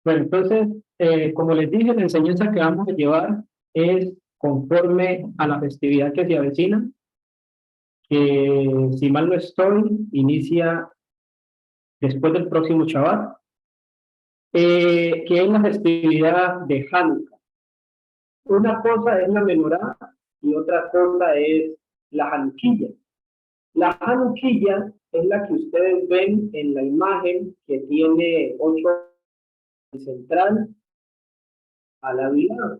Bueno, entonces, como les dije, la enseñanza que vamos a llevar es conforme a la festividad que se avecina, que si mal no estoy, inicia después del próximo Shabbat, que es la festividad de Hanukkah. Una cosa es la menorá y otra cosa es la Hanukkilla. La Hanukkilla es la que ustedes ven en la imagen que tiene 8 central a la lado.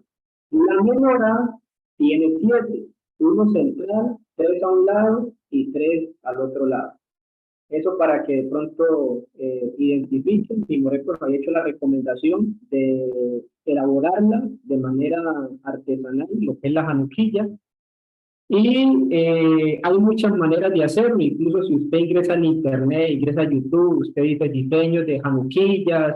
La menorá tiene 7, uno central, 3 a un lado y 3 al otro lado. Eso para que de pronto identifiquen, y Moreco nos ha hecho la recomendación de elaborarla de manera artesanal, lo que es la januquilla. Y hay muchas maneras de hacerlo, incluso si usted ingresa en internet, ingresa a YouTube, usted dice diseños de januquillas,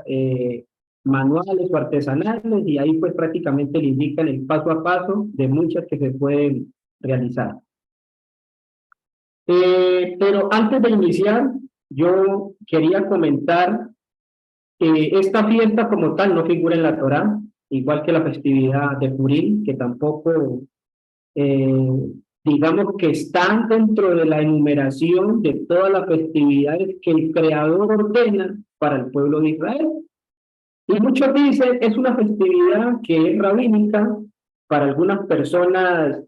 manuales o artesanales, y ahí pues prácticamente le indican el paso a paso de muchas que se pueden realizar. Pero antes de iniciar, yo quería comentar que esta fiesta como tal no figura en la Torá, igual que la festividad de Purim, que tampoco, eh, digamos que están dentro de la enumeración de todas las festividades que el Creador ordena para el pueblo de Israel. Y muchos dicen es una festividad que es rabínica, para algunas personas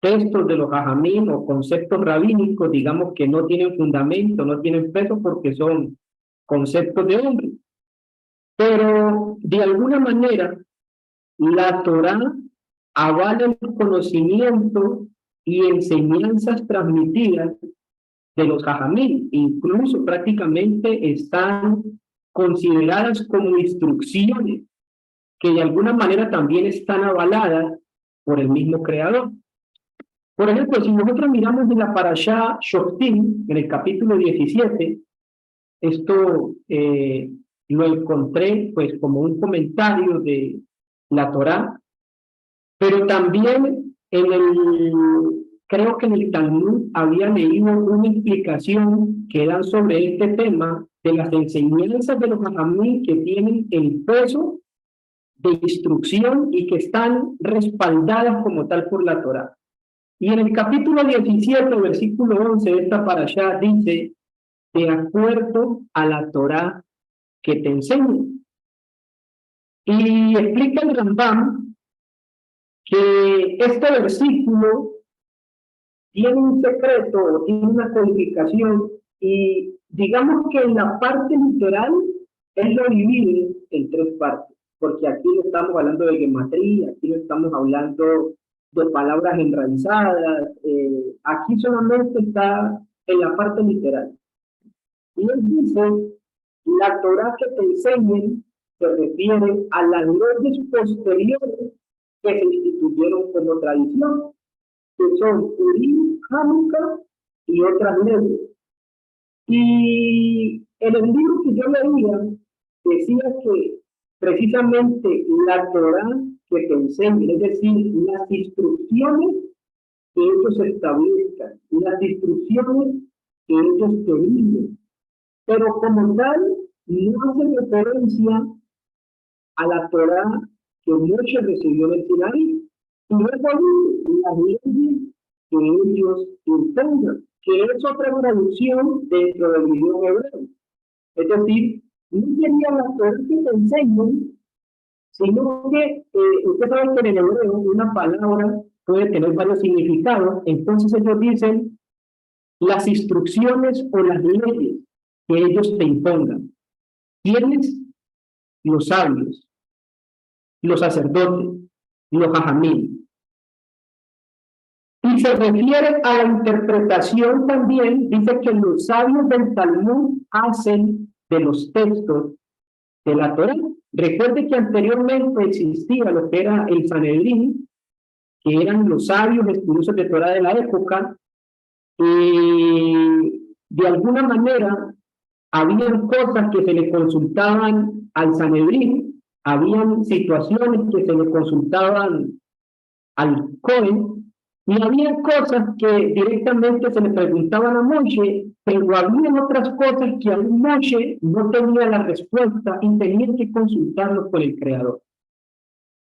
textos de los hajamim o conceptos rabínicos, digamos que no tienen fundamento, no tienen peso porque son conceptos de hombre. Pero de alguna manera la Torá avala el conocimiento y enseñanzas transmitidas de los hajamim, incluso prácticamente están consideradas como instrucciones que de alguna manera también están avaladas por el mismo creador. Por ejemplo, si nosotros miramos en la Parashá Shoftim, en el capítulo 17, esto lo encontré pues como un comentario de la Torá, pero también creo que en el Talmud había leído una explicación que dan sobre este tema de las enseñanzas de los hajamim que tienen el peso de instrucción y que están respaldadas como tal por la Torá. Y en el capítulo 17, versículo 11 de esta parashá dice, de acuerdo a la Torá que te enseño. Y explica el Rambam que este versículo tiene un secreto, tiene una codificación, y digamos que en la parte literal, él lo divide en 3 partes, porque aquí no estamos hablando de gematría, aquí no estamos hablando de palabras enraizadas, aquí solamente está en la parte literal. Y él dice, la Torah que te enseñen se refiere a las leyes posteriores que se instituyeron como tradición, que son Purim, Hanukkah y otras leyes. Y en el libro que yo leía, decía que precisamente la Torah que te enseña, es decir, las instrucciones que ellos establezcan, las instrucciones que ellos te digan, pero como tal, no hace referencia a la Torah que Moshe recibió en el Sinaí, sino las leyes que ellos impongan, que es otra traducción dentro del idioma hebreo. Es decir, no sería la Torah que te enseñan, sino que usted sabe que en el hebreo una palabra puede tener varios significados, entonces ellos dicen las instrucciones o las leyes que ellos te impongan. ¿Quiénes? Los sabios, los sacerdotes, los hajamim. Y se refiere a la interpretación también, dice que los sabios del Talmud hacen de los textos de la Torá. Recuerde que anteriormente existía lo que era el Sanedrín, que eran los sabios estudiosos de Torá de la época, y de alguna manera habían cosas que se le consultaban al Sanedrín, habían situaciones que se le consultaban al Cohen, Y había cosas que directamente se le preguntaban a Moshe, pero había otras cosas que aún Moshe no tenía la respuesta y tenía que consultarlo con el Creador.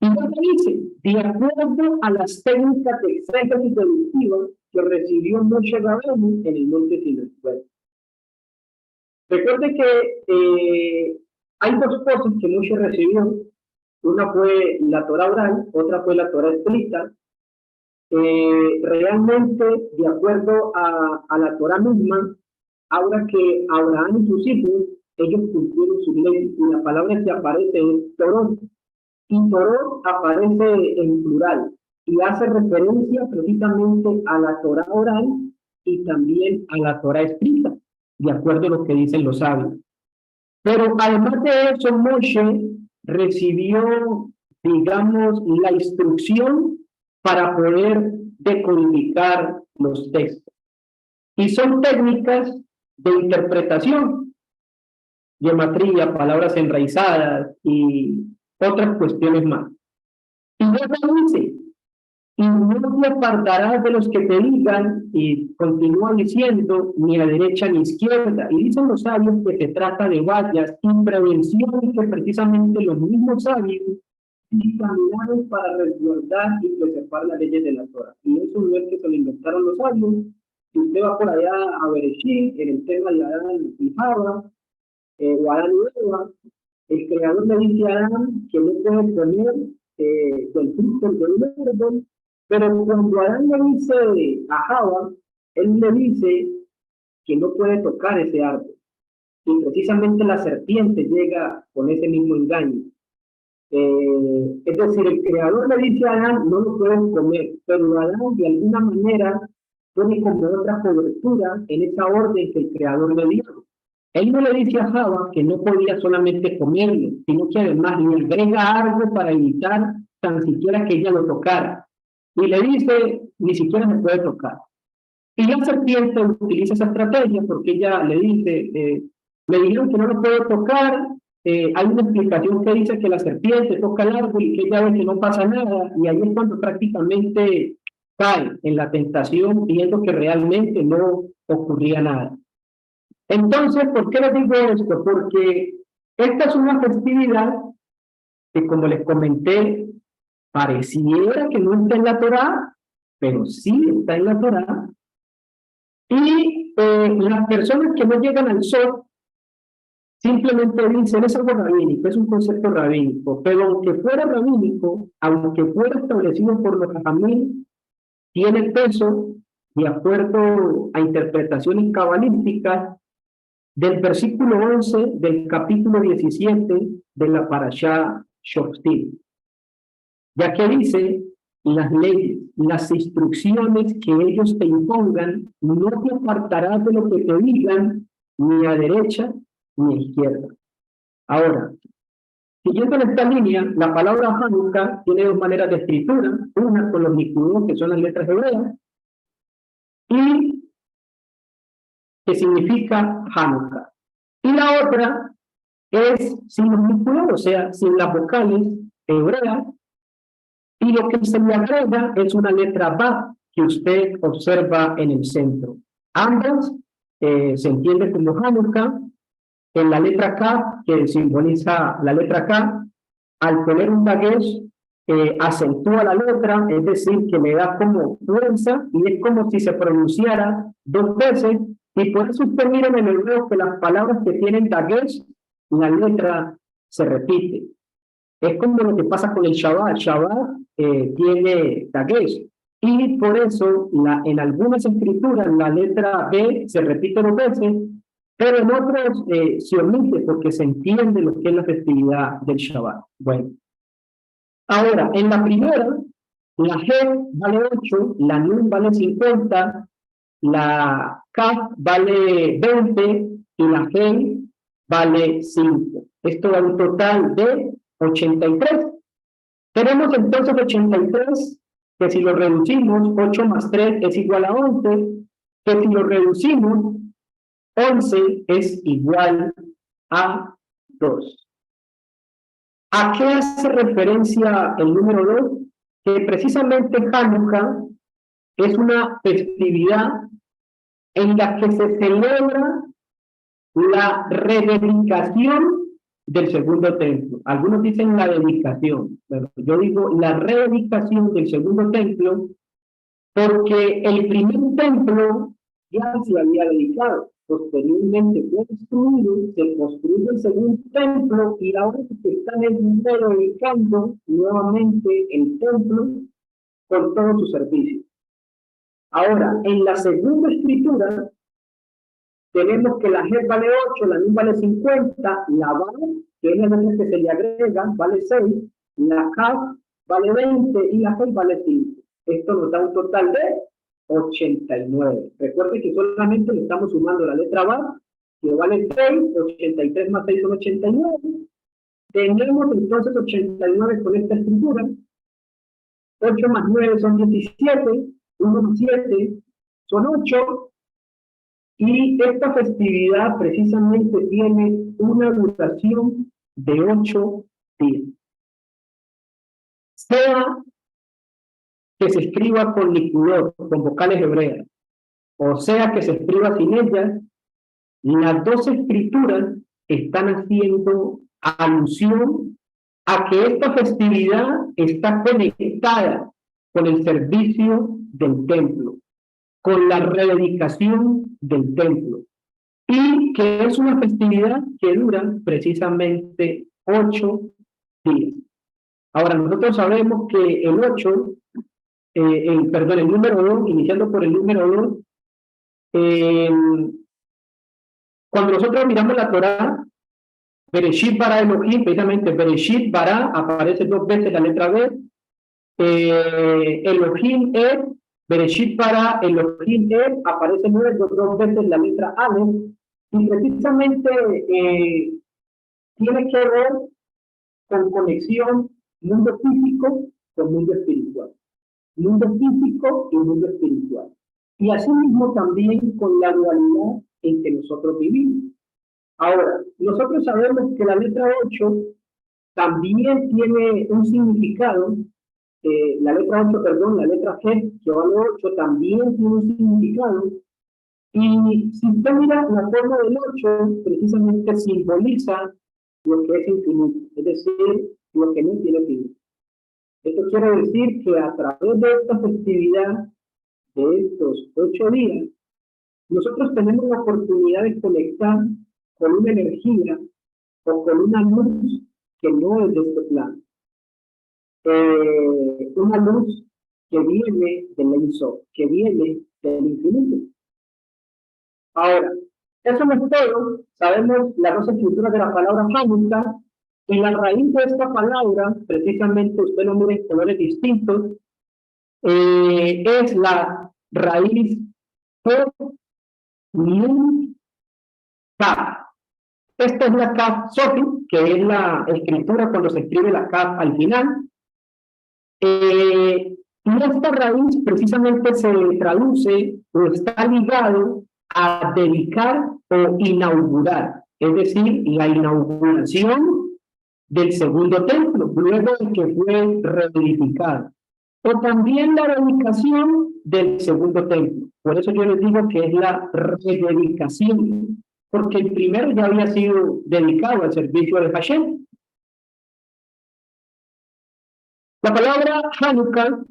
Y lo que dice, de acuerdo a las técnicas de exégesis deductivas que recibió Moshe Rabbeinu en el monte Sinaí. Recuerde que hay dos cosas que Moshe recibió. Una fue la Torah oral, otra fue la Torah escrita. Realmente, de acuerdo a la Torah misma, ahora que Abraham y sus hijos, ellos cumplieron su ley, y la palabra que aparece es Torón, y Torón aparece en plural, y hace referencia precisamente a la Torah oral y también a la Torah escrita, de acuerdo a lo que dicen los sabios. Pero además de eso, Moshe recibió, digamos, la instrucción para poder decodificar los textos. Y son técnicas de interpretación, geometría, palabras enraizadas y otras cuestiones más. Y luego dice, y no te apartarás de los que te digan, y continúa diciendo, ni a derecha ni a izquierda. Y dicen los sabios que se trata de vallas y prevención, que precisamente los mismos sabios caminaron para resguardar y preservar las leyes de la Torah. Y eso no es que se lo inventaron los sabios. Si usted va por allá a Bereshit, en el tema de Adán y Java, o Adán y Eva, el Creador le dice a Adán que no puede comer del fruto del árbol, pero cuando Adán le dice a Java, él le dice que no puede tocar ese árbol. Y precisamente la serpiente llega con ese mismo engaño. Es decir, el Creador le dice a Adán, no lo puedes comer, pero Adán de alguna manera pone como otra cobertura en esa orden que el Creador le dio. Él no le dice a Java que no podía solamente comerlo, sino que además le agrega algo para evitar tan siquiera que ella lo tocara. Y le dice, ni siquiera se puede tocar. Y la serpiente utiliza esa estrategia porque ella le dice, me dijeron que no lo puedo tocar, hay una explicación que dice que la serpiente toca el árbol y que ella ve que no pasa nada, y ahí es cuando prácticamente cae en la tentación viendo que realmente no ocurría nada. Entonces, ¿por qué les digo esto? Porque esta es una festividad que, como les comenté, pareciera que no está en la Torá, pero sí está en la Torá. Y las personas que no llegan al sol simplemente dicen, es algo rabínico, es un concepto rabínico, pero aunque fuera rabínico, aunque fuera establecido por los Jajamín, tiene peso de acuerdo a interpretaciones cabalísticas del versículo 11 del capítulo 17 de la Parashá Shoftim, ya que dice, las leyes, las instrucciones que ellos te impongan, no te apartarás de lo que te digan, ni a derecha ni a izquierda. Ahora, siguiendo en esta línea, la palabra Hanukkah tiene dos maneras de escritura, una con los nicudos, que son las letras hebreas, y que significa Hanukkah. Y la otra es sin los nicudos, o sea, sin las vocales hebreas, y lo que se le agrega es una letra Ba que usted observa en el centro. Ambas se entienden como Hanukkah. En la letra K, que simboliza la letra K, al poner un dagesh, acentúa la letra, es decir, que le da como fuerza y es como si se pronunciara dos veces. Y por eso usted mira en el hebreo que las palabras que tienen dagesh, la letra se repite. Es como lo que pasa con el Shabbat. Shabbat tiene dagesh. Y por eso en algunas escrituras la letra B se repite dos veces, pero en otras se omite porque se entiende lo que es la festividad del Shabbat. Bueno, ahora, en la primera, la G vale 8, la Nun vale 50, la K vale 20 y la G vale 5. Esto da un total de 83. Tenemos entonces 83, que si lo reducimos, 8 más 3 es igual a 11, que si lo reducimos, 11 es igual a 2. ¿A qué hace referencia el número 2? Que precisamente Hanukkah es una festividad en la que se celebra la rededicación del segundo templo. Algunos dicen la dedicación, pero yo digo la rededicación del segundo templo porque el primer templo ya se había dedicado. Posteriormente fue destruido, se construyó el segundo templo y ahora se están dedicando nuevamente el templo con todo su servicio. Ahora, en la segunda escritura, tenemos que la G vale 8, la NUN vale 50, la VAL, que es la letra que se le agrega, vale 6, la CAF vale 20 y la G vale 5. Esto nos da un total de 89. Recuerden que solamente le estamos sumando la letra VAL, que vale 6, 83 más 6 son 89. Tenemos entonces 89 con esta escritura. 8 más 9 son 17, 1 más 7 son 8. Y esta festividad precisamente tiene una duración de 8 días. Sea que se escriba con liquidor, con vocales hebreas, o sea que se escriba sin ellas, las dos escrituras están haciendo alusión a que esta festividad está conectada con el servicio del templo, con la rededicación del templo, y que es una festividad que dura precisamente 8 días. Ahora, nosotros sabemos que el 8, el número 2, iniciando por el número 2, cuando nosotros miramos la Torá, Bereshit bara Elohim, precisamente Bereshit bara, aparece 2 veces la letra B, Elohim Bereshit bara Elohim aparece 2 veces la letra Aleph, y precisamente tiene que ver con conexión mundo físico con mundo espiritual. Mundo físico y mundo espiritual. Y asimismo también con la dualidad en que nosotros vivimos. Ahora, nosotros sabemos que la letra 8 también tiene un significado, la letra G, que vale 8, también tiene un significado. Y si usted mira la forma del 8, precisamente simboliza lo que es infinito, es decir, lo que no tiene fin. Esto quiere decir que a través de esta festividad, de estos 8 días, nosotros tenemos la oportunidad de conectar con una energía o con una luz que no es de este plano. Una luz que viene del Enso, que viene del infinito. Ahora, eso no es todo. Sabemos las 2 escrituras de la palabra Hanukkah, y la raíz de esta palabra, precisamente usted lo mira en colores distintos, es la raíz Nun Kaf. Esta es la Kaf Sofi, que es la escritura cuando se escribe la Kaf al final. Y esta raíz precisamente se traduce o está ligado a dedicar o inaugurar, es decir, la inauguración del segundo templo, luego de que fue reedificado, o también la dedicación del segundo templo. Por eso yo les digo que es la rededicación, porque el primero ya había sido dedicado al servicio de Hashem. La palabra Hanukkah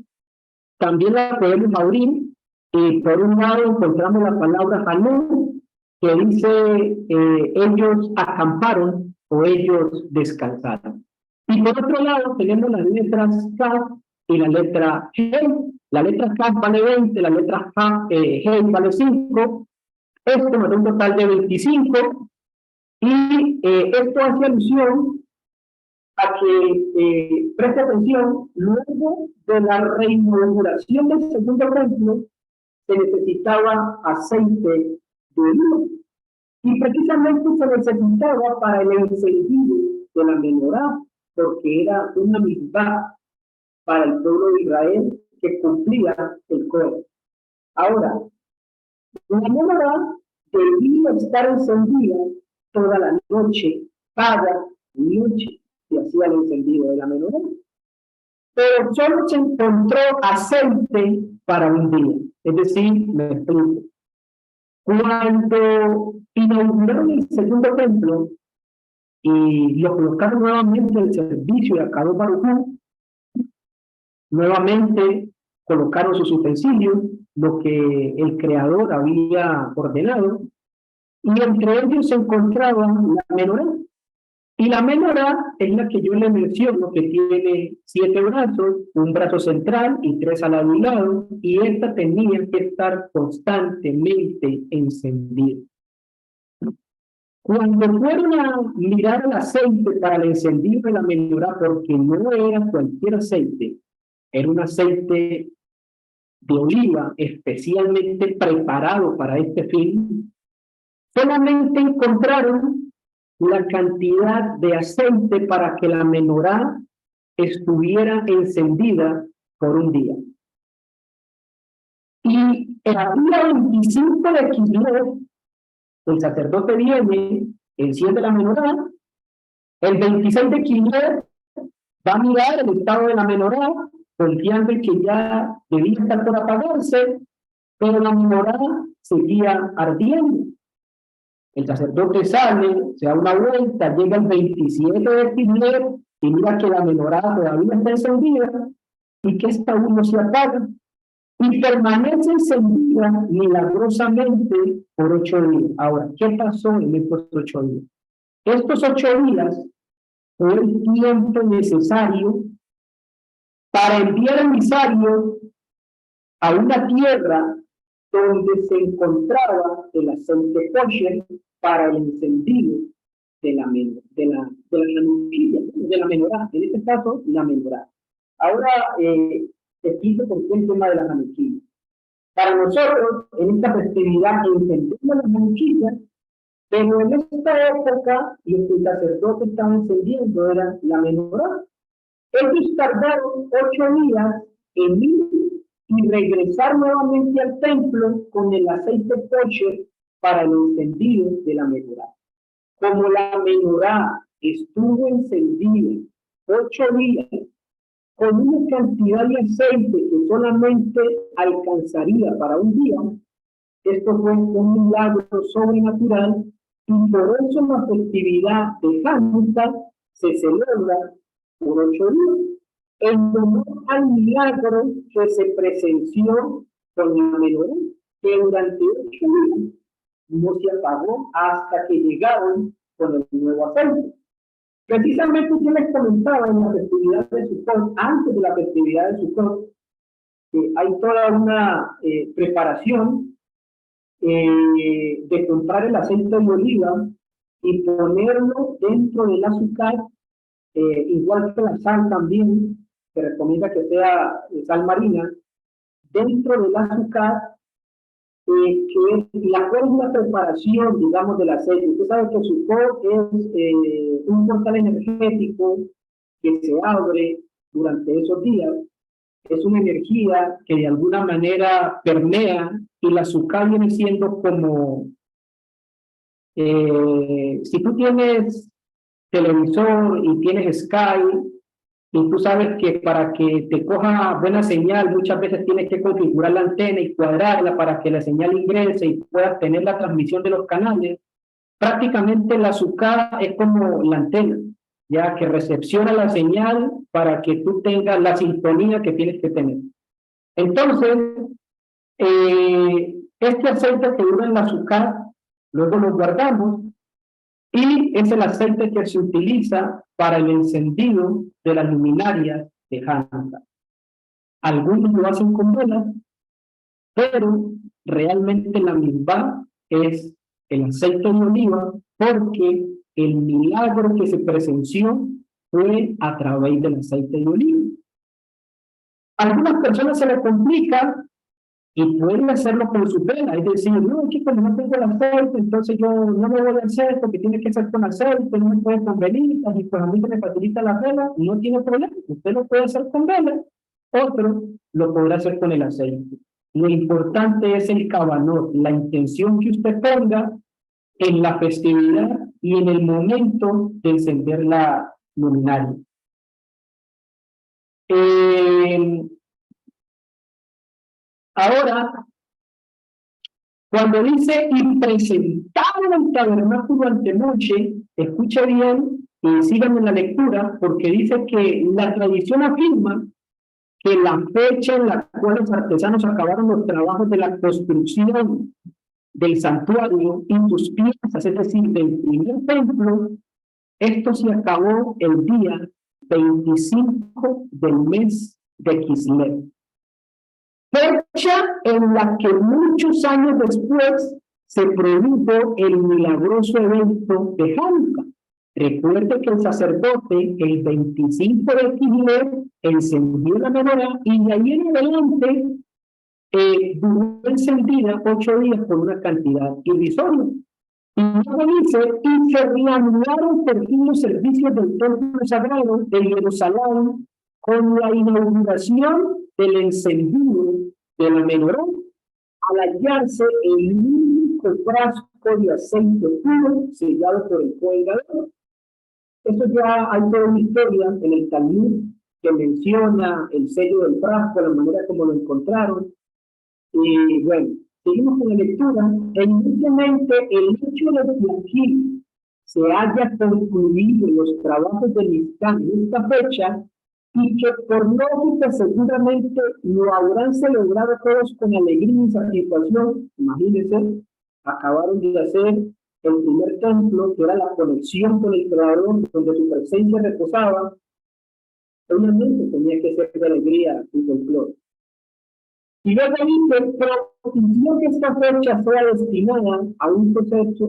también la podemos abrir, y por un lado encontramos la palabra Hanú, que dice ellos acamparon o ellos descansaron. Y por otro lado tenemos las letras Kaf y la letra He. La letra Kaf vale 20, la letra He vale 5. Esto nos da un total de 25. Y esto hace alusión a que preste atención, luego de la reinauguración del segundo templo, se necesitaba aceite de oliva. Y precisamente se necesitaba para el encendido de la menorá, porque era una mitzvah para el pueblo de Israel que cumplía el Cohen. Ahora, la menorá debía estar encendida toda la noche, cada noche se hacía el encendido de la menorá. pero solo se encontró aceite para un día. Es decir, me explico. Cuando inauguraron el segundo templo y lo colocaron nuevamente en el servicio de Akadosh Baruj Hu, nuevamente colocaron sus utensilios, lo que el creador había ordenado, y entre ellos se encontraba la menorá. Y la menorá es la que yo le menciono, que tiene 7 brazos, un brazo central y 3 al lado y lado, y esta tenía que estar constantemente encendida. Cuando fueron a mirar el aceite para el encendido de la menorá, porque no era cualquier aceite, era un aceite de oliva especialmente preparado para este fin, solamente encontraron la cantidad de aceite para que la menorá estuviera encendida por un día. Y el día 25 de Kislev, el sacerdote viene, enciende la menorá. El 26 de Kislev va a mirar el estado de la menorá, confiando en que ya debía estar por apagarse, pero la menorá seguía ardiendo. El sacerdote sale, se da una vuelta, llega el 27 de Kislev y mira que la menorá todavía está encendida y que esta aún no se apaga. Y permanece encendida milagrosamente por 8 días. Ahora, ¿qué pasó en estos 8 días? Estos 8 días fue el tiempo necesario para enviar emisarios a una tierra donde se encontraba el aceite kosher para el encendido de la menorá, en este caso, la menorá. Ahora, explico por qué el tema de las hanuquillas. Para nosotros, en esta festividad, encendemos las hanuquillas, pero en esta época, lo que el sacerdote estaba encendiendo era la menorá. Ellos tardaron 8 días en ir y regresar nuevamente al templo con el aceite kosher para el encendido de la menorá. Como la menorá estuvo encendida 8 días con una cantidad de aceite que solamente alcanzaría para un día, esto fue un milagro sobrenatural y por eso la festividad de Hanukkah se celebra por 8 días, en honor al milagro que se presenció con la menorá, que durante 8 días no se apagó hasta que llegaron con el nuevo aceite. Precisamente yo les comentaba en la festividad de Sukkot, antes de la festividad de Sukkot, que hay toda una preparación de comprar el aceite de oliva y ponerlo dentro del azúcar, igual que la sal también, se recomienda que sea sal marina, dentro del azúcar, que es la forma de preparación, digamos, del aceite. Usted sabe que Sukkot es un portal energético que se abre durante esos días. Es una energía que de alguna manera permea y la azúcar viene siendo como, si tú tienes televisor y tienes Sky, y tú sabes que para que te coja buena señal, muchas veces tienes que configurar la antena y cuadrarla para que la señal ingrese y puedas tener la transmisión de los canales. Prácticamente la azúcar es como la antena, ya que recepciona la señal para que tú tengas la sintonía que tienes que tener. Entonces, este aceite que dura en la azúcar, luego lo guardamos y es el aceite que se utiliza para el encendido de las luminarias de Hanukkah. Algunos lo hacen con velas, pero realmente la misma es el aceite de oliva, porque el milagro que se presenció fue a través del aceite de oliva. A algunas personas se les complica y pueden hacerlo con su vela, es decir, no, chicos, no tengo el aceite, entonces yo no me voy a hacer porque tiene que ser con aceite, no me puede con velitas, y pues a mí se me facilita la vela, no tiene problema, usted lo puede hacer con vela, otro lo podrá hacer con el aceite. Lo importante es el cabanot, la intención que usted ponga en la festividad y en el momento de encender la luminaria. Ahora, cuando dice y presentaron el tabernáculo ante noche, escuche bien y síganme en la lectura, porque dice que la tradición afirma que la fecha en la cual los artesanos acabaron los trabajos de la construcción del santuario y sus piezas, es decir, del primer templo, esto se acabó el día 25 del mes de Kislev. Fecha en la que muchos años después se produjo el milagroso evento de Hanukkah. Recuerde que el sacerdote, el 25 de Kislev, encendió la menorá y de ahí en adelante duró encendida 8 días por una cantidad irrisoria. Y luego dice, y se reanudaron por fin los servicios del templo sagrado de Jerusalén con la inauguración del encendido de la menorá, al hallarse el único frasco de aceite puro sellado por el Cohen Gadol. Eso ya hay toda una historia en el Talmud que menciona el sello del frasco, la manera como lo encontraron. Y bueno, seguimos con la lectura. Evidentemente, el hecho de que aquí se haya concluido los trabajos de Mizkan en esta fecha y que por lógica seguramente lo habrán celebrado todos con alegría y satisfacción. Imagínense, acabaron de hacer el primer templo, que era la conexión con el Creador, donde su presencia reposaba. Obviamente tenía que ser de alegría y folclore. Y luego dice, propició que esta fecha sea destinada a un proceso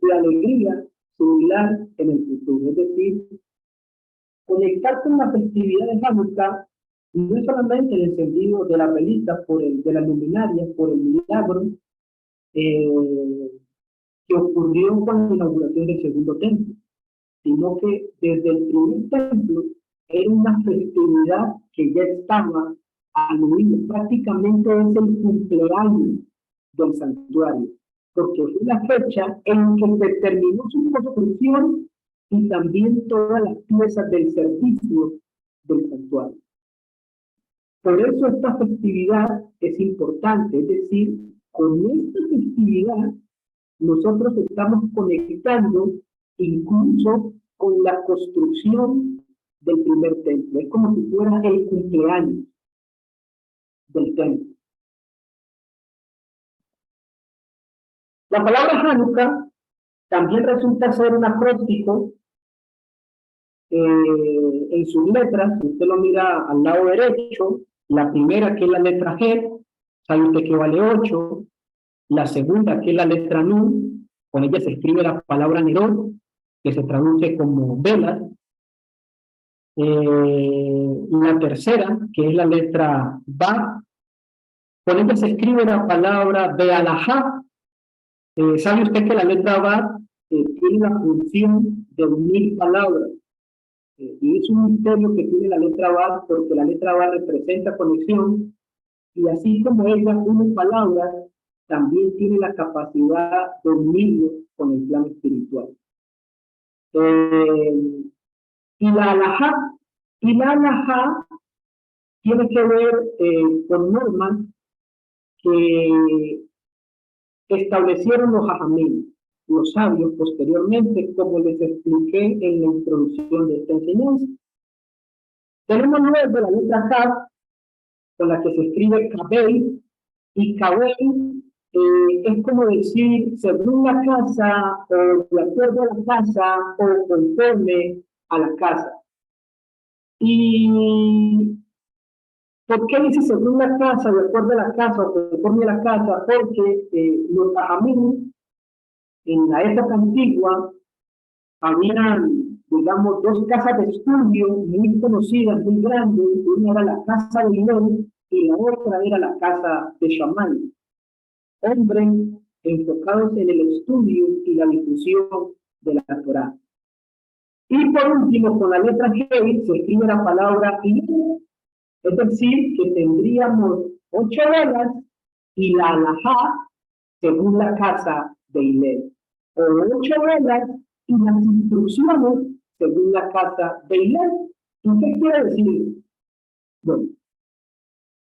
de alegría similar en el futuro. Es decir, conectar con la festividad de Hanukkah no es solamente el encendido de la velita, de la luminaria, por el milagro que ocurrió con la inauguración del segundo templo, sino que desde el primer templo era una festividad que ya estaba aludido. Prácticamente es el cumpleaños del santuario, porque fue la fecha en que se terminó su construcción y también todas las piezas del servicio del santuario. Por eso esta festividad es importante, es decir, con esta festividad nosotros estamos conectando incluso con la construcción del primer templo. Es como si fuera el cumpleaños del templo. La palabra Hanukkah también resulta ser un acróstico en sus letras. Si usted lo mira al lado derecho, la primera, que es la letra G, sabe usted que vale 8. La segunda, que es la letra Nun, con ella se escribe la palabra Nerón, que se traduce como velas. La tercera, que es la letra Ba, con ella se escribe la palabra Bealajá. ¿Sabe usted que la letra Ba tiene la función de unir palabras? Y es un misterio que tiene la letra Ba, porque la letra Ba representa conexión, y así como ella une palabras, también tiene la capacidad de unirlo con el plano espiritual. Y la alajá tiene que ver con normas que establecieron los hajamim, los sabios, posteriormente, como les expliqué en la introducción de esta enseñanza. Tenemos luego la letra K, con la que se escribe Kabel, y Kabel es como decir, según la casa, o de acuerdo a la casa, o conforme a la casa. ¿Y por qué dice según la casa, de acuerdo a la casa, o conforme a la casa? Porque los hajamim, en la época antigua, habían, digamos, dos casas de estudio muy conocidas, muy grandes. Una era la casa de León y la otra era la casa de Shammai. Hombres enfocados en el estudio y la difusión de la Torá. Y por último, con la letra G se escribe la palabra Ilel, es decir, que tendríamos 8 velas y la alajá según la casa de Ilel, o 8 velas y las instrucciones según la casa de Ilel. ¿Y qué quiere decir? Bueno,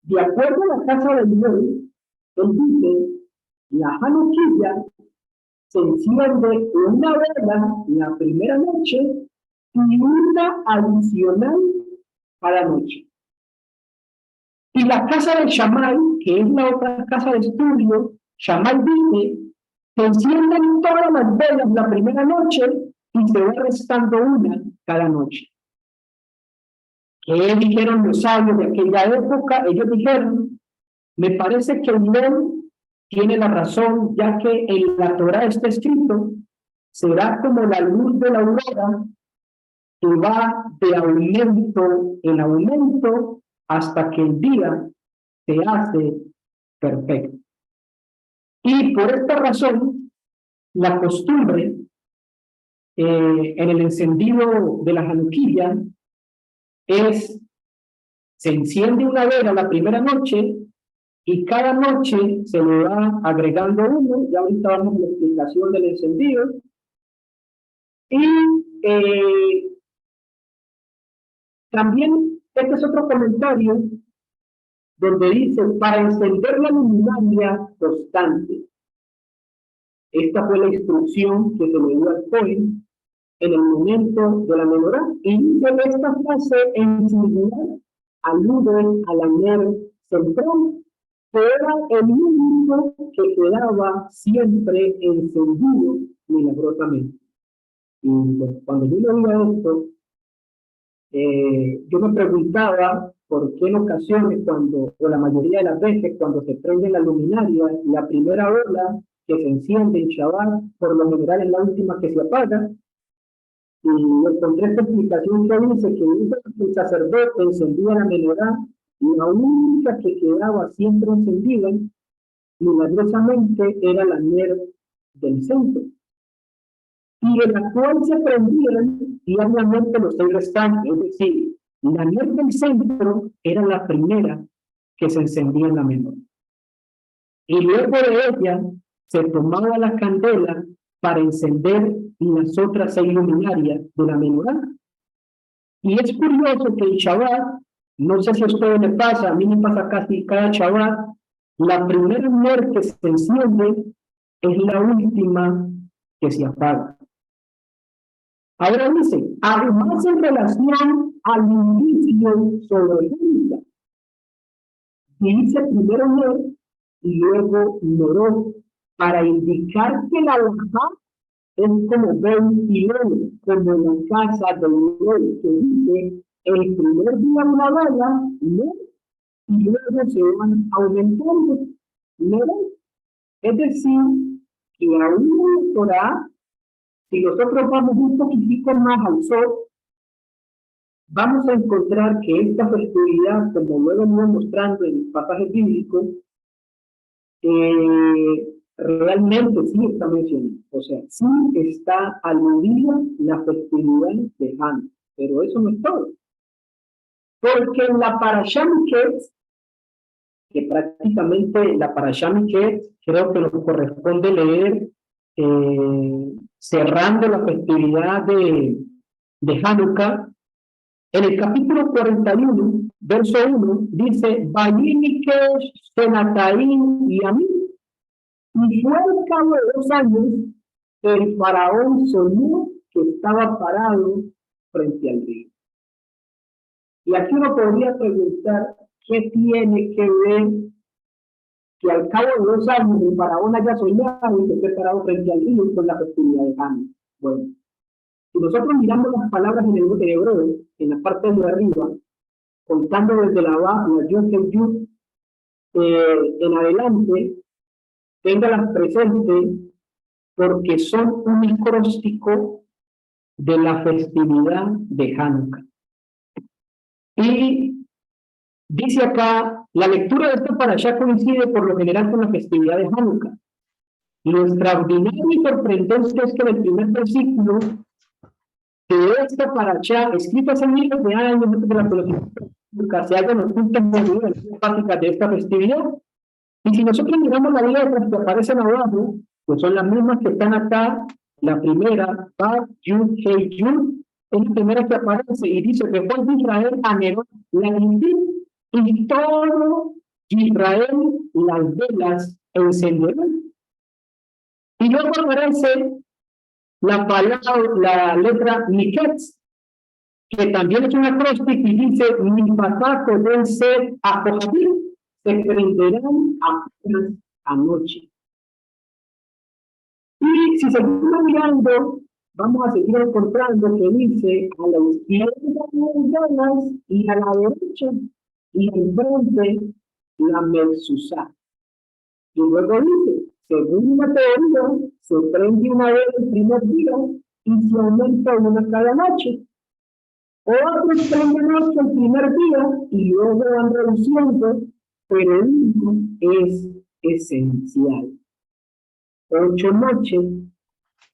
de acuerdo a la casa del rey, él dice, la Hanukkah se enciende una vela la primera noche y una adicional a la noche. Y la casa de Shammai, que es la otra casa de estudio, Shammai dice, se encienden todas las velas la primera noche y se va restando una cada noche. ¿Qué dijeron los sabios de aquella época? Ellos dijeron, me parece que León tiene la razón, ya que en la Torá está escrito, será como la luz de la aurora que va de aumento en aumento hasta que el día se hace perfecto. Y por esta razón, la costumbre en el encendido de la Hanukkah es, se enciende una vela la primera noche y cada noche se le va agregando uno, ya ahorita vamos a la explicación del encendido, y también este es otro comentario donde dice, para encender la luminaria constante. Esta fue la instrucción que se le dio al Cohen en el momento de la menorá. Y dice esta frase en singular alude a la ner central, que era el único que quedaba siempre encendido milagrosamente. Y pues, cuando yo leía esto, yo me preguntaba por qué en ocasiones, o la mayoría de las veces, cuando se prende la luminaria, la primera ola que se enciende en Shabbat, por lo general es la última que se apaga, y encontré esta explicación que dice que el sacerdote encendía la menorá, y la única que quedaba siempre encendida, milagrosamente, era la ner del centro, y de la cual se prendían diariamente los 6 restantes, es decir, la ner del centro era la primera que se encendía en la menorá. Y luego de ella se tomaba la candela para encender las otras 6 luminarias de la menorá. Y es curioso que el Shabbat, no sé si a ustedes les pasa, a mí me pasa casi cada Shabbat, la primera ner que se enciende es la última que se apaga. Ahora dice, además en relación al indicio sobre el día, dice primero ner y luego noró, para indicar que la alajá es como 29, como en la casa del rey, que dice, el primer día una vela, ¿no? Y luego se van aumentando, ¿no? Es decir, que aún en la Torá, si nosotros vamos un poquitico más al sol, vamos a encontrar que esta festividad, como luego nos va mostrando en pasajes bíblicos, realmente sí está mencionado, o sea, sí está aludida la festividad de Hanukkah, pero eso no es todo, porque en la Parashá Miketz, que prácticamente la Parashá Miketz creo que nos corresponde leer cerrando la festividad de Hanukkah, en el capítulo 41, verso 1, dice, Vayinikesh Senataim y Amí. Y fue al cabo de 2 años, el faraón soñó que estaba parado frente al río. Y aquí uno podría preguntar, ¿qué tiene que ver que al cabo de 2 años el faraón haya soñado y que esté parado frente al río con la festividad de Hanukkah? Bueno, si nosotros miramos las palabras en el hebreo, en la parte de arriba, contando desde la Yud, en adelante, téngalas presentes porque son un acróstico de la festividad de Hanukkah. Y dice acá, la lectura de esta parashá coincide por lo general con la festividad de Hanukkah. Lo extraordinario y sorprendente es que en el primer versículo de esta parashá, escrita hace miles de años antes de la filosofía, se hallan ocultas las básicas de esta festividad. Y si nosotros miramos las letras que aparecen abajo, pues son las mismas que están acá, la primera, Bab, Yud, Hei, Yud, es la primera que aparece y dice que después de Israel anheló la lindid y todo Israel las velas encendieron. Y luego aparece la palabra, la letra Miketz, que también es un acróstico y dice, mi pasaco deben ser acogidos, se prenderán apenas anoche. Y si seguimos mirando, vamos a seguir encontrando que dice a la izquierda las velas y a la derecha y enfrente la Mersusá. Y luego dice, según una teoría, se prende una vez el primer día y se aumenta una cada noche. Otros prenden ocho el primer día y luego van reduciendo, pero uno es esencial. 8 noches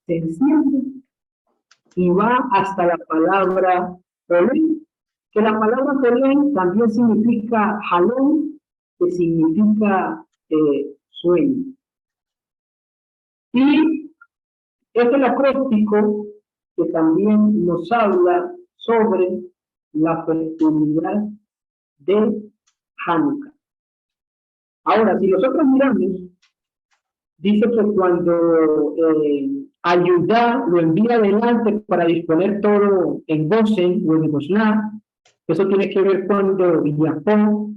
se enciende y va hasta la palabra Olén, que la palabra Olén también significa jalón, que significa sueño. Y es el acróstico que también nos habla sobre la festividad de Hanukkah. Ahora, si nosotros miramos, dice que cuando Ayudá lo envía adelante para disponer todo en Gosen o en Gosná, eso tiene que ver cuando Jacob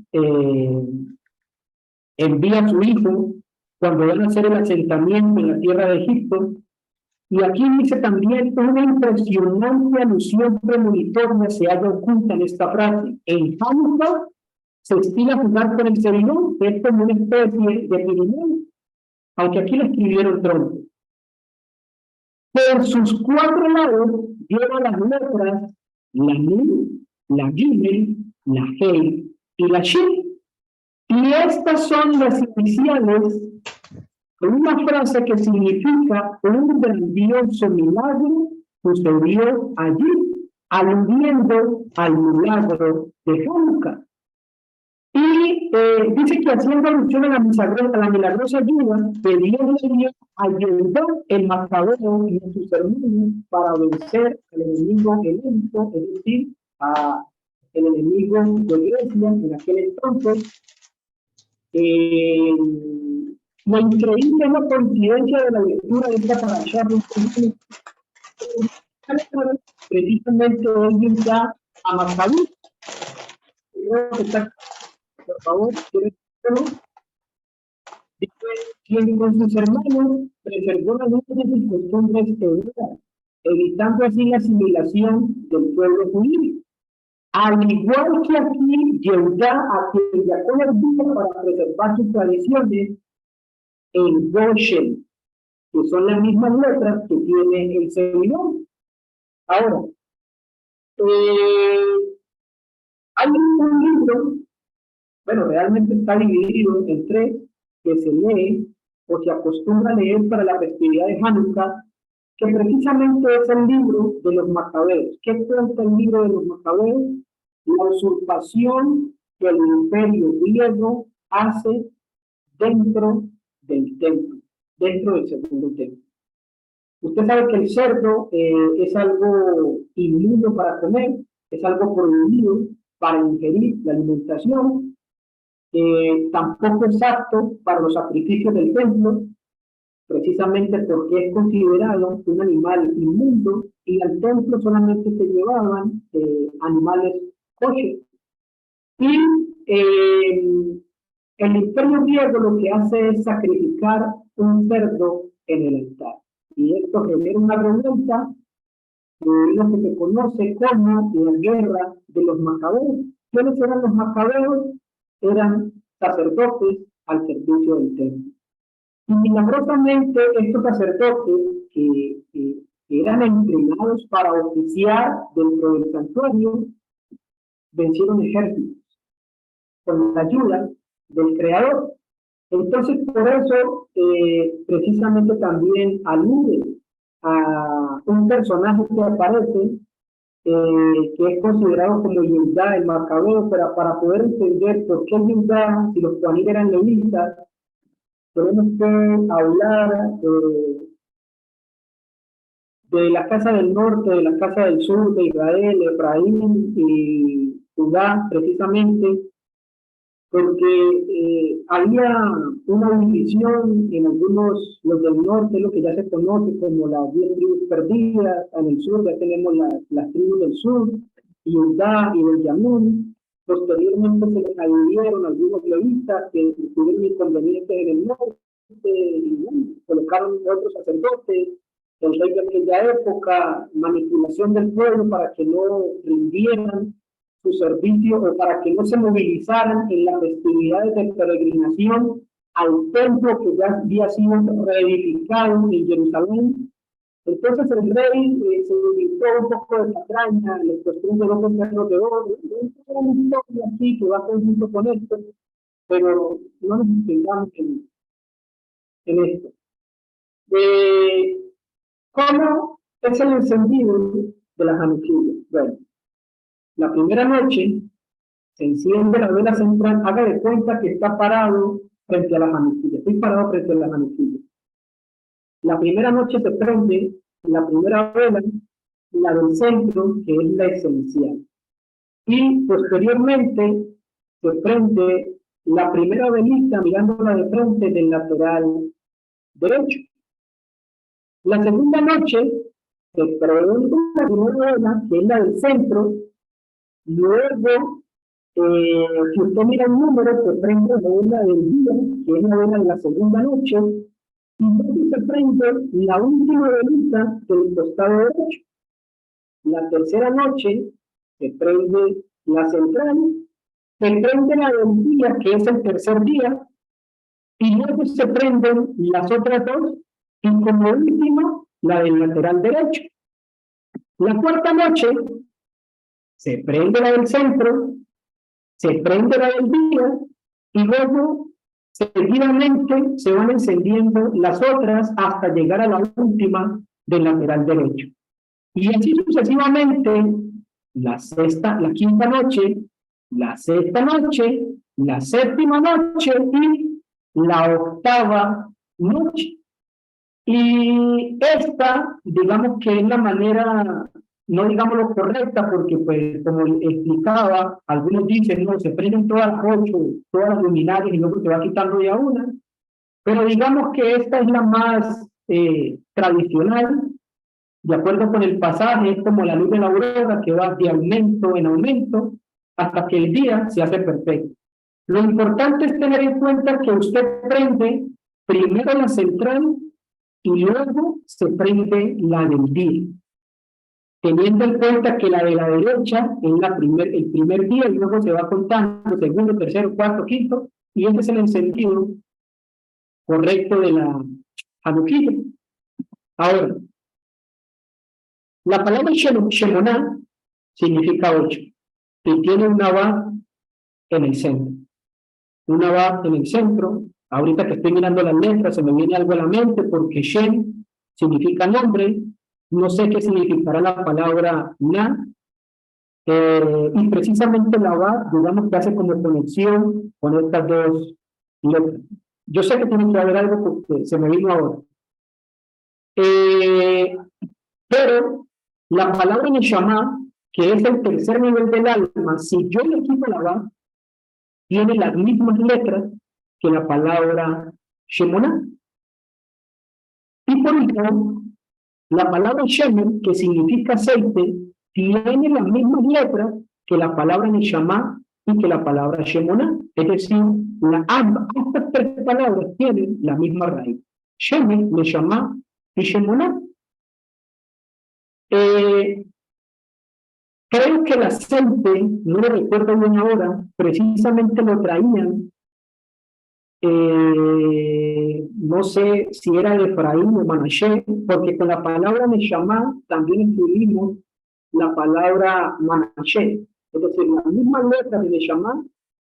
envía a su hijo, cuando van a hacer el asentamiento en la tierra de Egipto. Y aquí dice también una impresionante alusión premonitoria se halla oculta en esta frase. En Hanukkah se estila jugar con el cerilón, que es como una especie de pirineo, aunque aquí le escribieron tronco. Por sus 4 lados lleva las letras la Nun, la Gimel, la Hei y la Shin. Y estas son las iniciales de una frase que significa un grandioso milagro sucedió allí, aludiendo al milagro de Hanukkah. Y dice que haciendo alusión a la milagrosa ayuda que Dios le dio ayudó el Macabeo y a sus hermanos para vencer al enemigo helénico, es decir, al enemigo de Grecia en aquel entonces. Lo increíble es la coincidencia de la lectura de esta parasha, precisamente hoy ya a Macabeo. Creo que está, por favor, dice, quien con sus hermanos preservó las leyes y costumbres hebreas, evitando así la asimilación del pueblo judío. Al igual que aquí, Yehudá, a quien Jacob envía para preservar sus tradiciones en Goshen, que son las mismas letras que tiene el Señor. Ahora, hay un libro, bueno, realmente está dividido en 3, que se lee o se acostumbra a leer para la festividad de Hanukkah, que precisamente es el libro de los Macabeos. ¿Qué cuenta el libro de los Macabeos? La usurpación que el imperio griego hace dentro del templo, dentro del segundo templo. Usted sabe que el cerdo es algo inmundo para comer, es algo prohibido para ingerir la alimentación, tampoco es apto para los sacrificios del templo, precisamente porque es considerado un animal inmundo y al templo solamente se llevaban animales kosher. Y el imperio griego lo que hace es sacrificar un cerdo en el altar. Y esto genera una revuelta de lo que se conoce como la guerra de los macabeos. ¿Quiénes eran los macabeos? Eran sacerdotes al servicio del templo. Y milagrosamente estos sacerdotes que eran entrenados para oficiar dentro del santuario vencieron ejércitos con la ayuda del Creador. Entonces, por eso, precisamente también alude a un personaje que aparece, que es considerado como Yehudá, el Macabeo, pero para poder entender por qué Yehudá, si los Juaní eran levitas, tenemos que hablar de la casa del norte, de la casa del sur, de Israel, Efraín y Judá, precisamente, porque había una división en algunos, los del norte, lo que ya se conoce como las 10 tribus perdidas, en el sur ya tenemos las tribus del sur, Judá y Benjamín. Posteriormente se les añadieron algunos levitas que tuvieron inconvenientes en el norte y bueno, colocaron otros sacerdotes. El rey de aquella época, manipulación del pueblo para que no rindieran su servicio o para que no se movilizaran en las festividades de peregrinación al templo que ya había sido reedificado en Jerusalén. Entonces el rey se invitó un poco de patraña, les construyó dos becerros de oro, una historia así que va conjunto con esto, pero no nos entendamos en esto. ¿Cómo es el encendido de las Hanukkah? Bueno, la primera noche se enciende la vela central, haga de cuenta que está parado frente a las Hanukkah. Estoy parado frente a las Hanukkah. La primera noche se prende la primera vela, la del centro, que es la esencial. Y posteriormente se prende la primera velita mirándola de frente del lateral derecho. La segunda noche se prende la primera vela, que es la del centro. Luego, si usted mira el número, se prende la vela del día, que es la vela de la segunda noche, y luego se prende la última velita del costado derecho. La tercera noche se prende la central, se prende la del día, que es el tercer día, y luego se prenden las otras dos, y como última, la del lateral derecho. La cuarta noche se prende la del centro, se prende la del día, y luego seguidamente se van encendiendo las otras hasta llegar a la última del lateral derecho. Y así sucesivamente, la quinta noche, la sexta noche, la séptima noche y la octava noche. Y esta, digamos que es la manera, no digamos lo correcta, porque pues como explicaba, algunos dicen, no, se prenden todas las 8, todas las luminarias y luego se va quitando ya una, pero digamos que esta es la más tradicional, de acuerdo con el pasaje, es como la luz de la aurora que va de aumento en aumento hasta que el día se hace perfecto. Lo importante es tener en cuenta que usted prende primero la central y luego se prende la del día, teniendo en cuenta que la de la derecha es el primer día y luego se va contando segundo, tercero, cuarto, quinto, y ese es el encendido correcto de la Hanukkah. Ahora, la palabra Shemonah significa 8 y tiene una va en el centro. Una va en el centro. Ahorita que estoy mirando las letras se me viene algo a la mente porque Shem significa nombre. No sé qué significará la palabra Na. Y precisamente la va, digamos que hace como conexión con estas dos letras. Yo sé que tiene que haber algo porque se me vino ahora. Pero la palabra Neshama, que es el tercer nivel del alma, si yo le quito la va, tiene las mismas letras que la palabra Shemonah. Y por último, la palabra Shemen, que significa aceite, tiene las mismas letras que la palabra Neshama y que la palabra Shemonah. Es decir, estas tres palabras tienen la misma raíz. Shemen, Neshama y Shemonah. Creo que el aceite, no lo recuerdo bien ahora, precisamente lo traían, no sé si era de Efraín o Manashe, porque con la palabra Neshama también incluimos la palabra Manashe. Es decir, las mismas letras de Neshama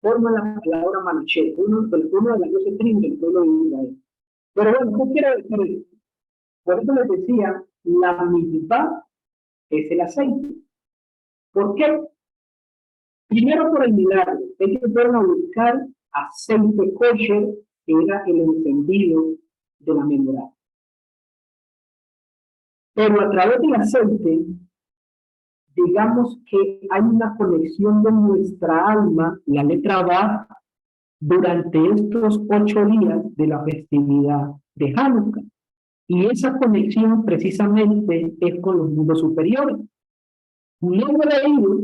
forman la palabra Manashe, uno de las 12 tribus del pueblo de Israel. Pero bueno, ¿qué quiere decir esto? Por eso les decía, la mitzvah es el aceite. ¿Por qué? Primero por el milagro. Ellos fueron a buscar aceite kosher, que era el encendido de la menorá. Pero a través del aceite, digamos que hay una conexión de nuestra alma, la letra Vav, durante estos 8 días de la festividad de Hanukkah. Y esa conexión precisamente es con los mundos superiores. No lo he leído,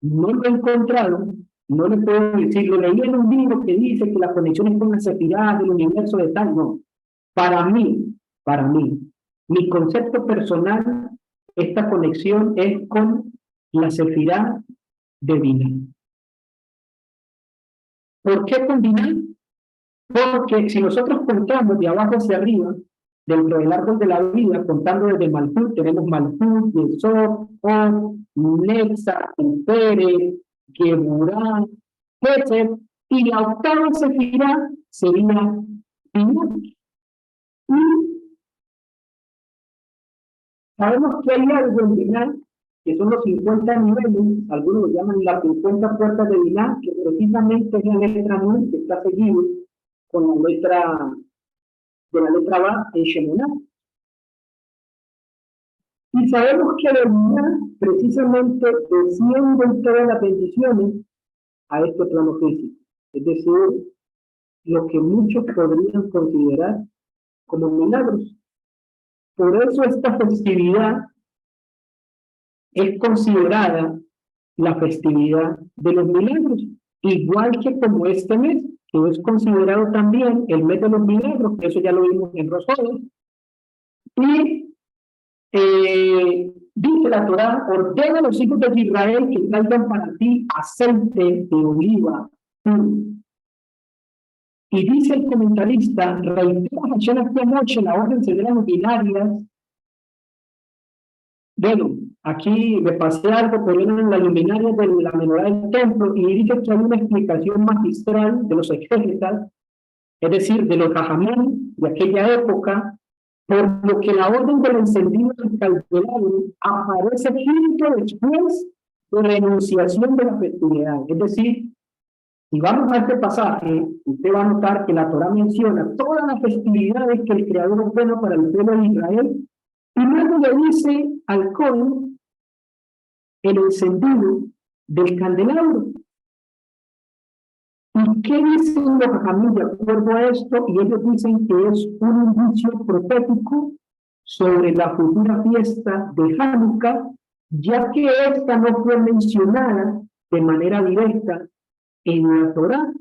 no lo he encontrado, no le puedo decir, lo leí en un libro que dice que la conexión es con la sefirá del universo de tal, no. Para mí, mi concepto personal, esta conexión es con la sefirá de Binah. ¿Por qué con Binah? Porque si nosotros contamos de abajo hacia arriba, dentro del árbol de la vida, contando desde Malhut, tenemos Malhut, Yesod, On, Netza, Pere, Geburá, Keter, y la octava sefirá sería Binah. Y sabemos que hay algo en Binah, que son los 50 niveles, algunos lo llaman las 50 puertas de Binah, que precisamente es la letra Nun que está seguido con la letra de la letra Ba en Shemunah. Y sabemos que de Binah precisamente descienden todas las bendiciones a este plano físico, es decir, lo que muchos podrían considerar como milagros. Por eso esta festividad es considerada la festividad de los milagros, igual que como este mes, que es considerado también el mes de los milagros, que eso ya lo vimos en Rosario. Y dice la Torá, ordena a los hijos de Israel que traigan para ti aceite de oliva puro. Y dice el comentarista, reitera Hashem aquí anoche la orden de las luminarias. Bueno, aquí me pasé algo, pero eran las luminarias de la menorá del templo, y dice que hay una explicación magistral de los exégetas, es decir, de los jajamón de aquella época, por lo que la orden del encendido del candelabro aparece justo después de la enunciación de la festividad. Es decir, si vamos a este pasaje, usted va a notar que la Torá menciona todas las festividades que el Creador ordena para el pueblo de Israel, y luego le dice al Cohen el encendido del candelabro. ¿Y qué dicen los jajamim de acuerdo a esto? Y ellos dicen que es un indicio profético sobre la futura fiesta de Hanukkah, ya que esta no fue mencionada de manera directa en la Torá,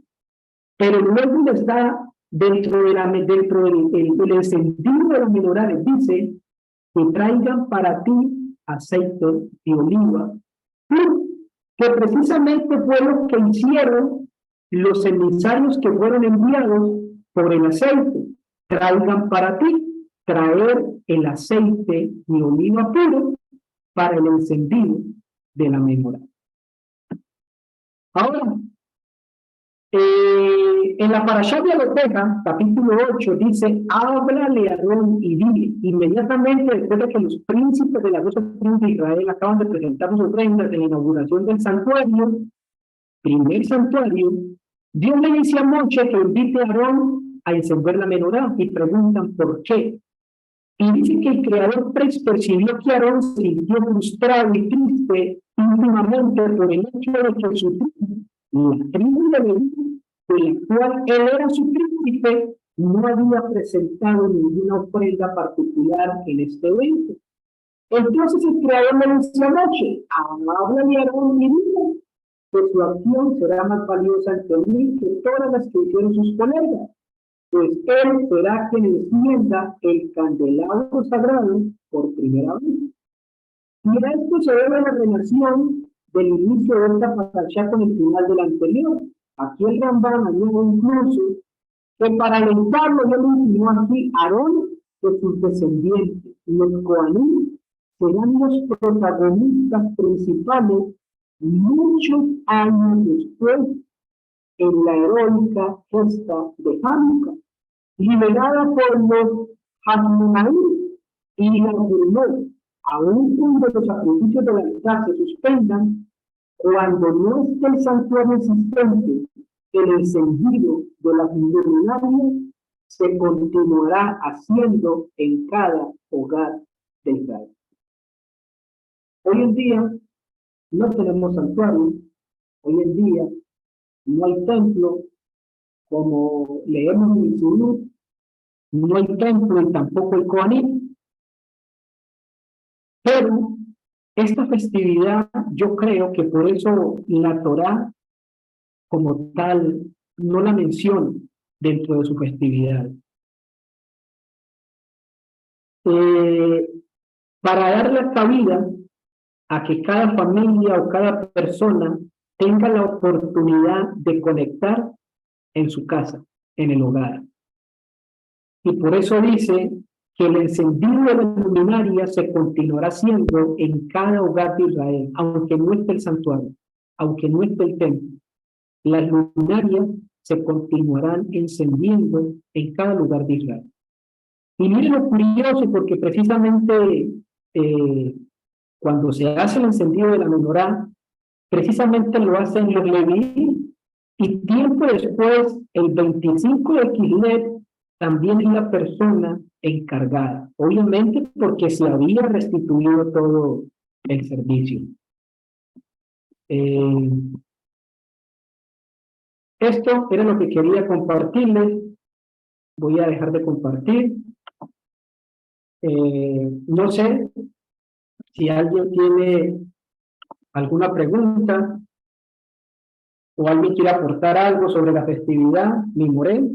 pero luego les da dentro del encendido de los menorales, dice que traigan para ti aceite de oliva, que precisamente fue lo que hicieron los emisarios que fueron enviados por el aceite. Traigan para ti, traer el aceite de oliva puro para el encendido de la menorá. Ahora, en la Parashá de Aloteja, capítulo 8, dice, háblale a Aarón y dile, inmediatamente después de que los príncipes de las 12 tribus de Israel acaban de presentar sus ofrendas en la inauguración del santuario, primer santuario, Dios le dice a Moche que invite a Aarón a encender la menorá, y preguntan por qué. Y dice que el Creador percibió que Aarón se sintió frustrado y triste íntimamente por el hecho de que su tribu, la tribu de Leví, de la cual él era su príncipe, no había presentado ninguna ofrenda particular en este evento. Entonces el Creador le dice a Moche, háblale a Aarón y dile que su acción será más valiosa ante mí que todas las que hicieron sus colegas, pues él será quien encienda el candelabro sagrado por primera vez. Y a esto se debe la relación del inicio de esta parashá con el final del anterior. Aquí el Rambam añade incluso que para alentarlo yo le enseñó aquí Aarón de sus descendientes. Los Coanim serán los protagonistas principales muchos años después en la heroica fiesta de Hanukkah, liberada por los Hashmonaim, y la afirmó, aún cuando los sacrificios de la altar se suspendan, cuando no esté el santuario existente, el encendido de las luminarias se continuará haciendo en cada hogar de Israel. Hoy en día no tenemos santuario, hoy en día no hay templo, como leemos en el Sudú, no hay templo y tampoco hay Kohanim, pero esta festividad yo creo que por eso la Torá como tal no la menciona dentro de su festividad. Para darle cabida a que cada familia o cada persona tenga la oportunidad de conectar en su casa, en el hogar. Y por eso dice que el encendido de la luminaria se continuará haciendo en cada hogar de Israel, aunque no esté el santuario, aunque no esté el templo. Las luminarias se continuarán encendiendo en cada lugar de Israel. Y miren lo curioso, porque precisamente cuando se hace el encendido de la menorá, precisamente lo hacen los leví, y tiempo después, el 25 de Kislev, también es la persona encargada, obviamente porque se había restituido todo el servicio. Esto era lo que quería compartirles. Voy a dejar de compartir. No sé si alguien tiene alguna pregunta o alguien quiere aportar algo sobre la festividad, mi Morén.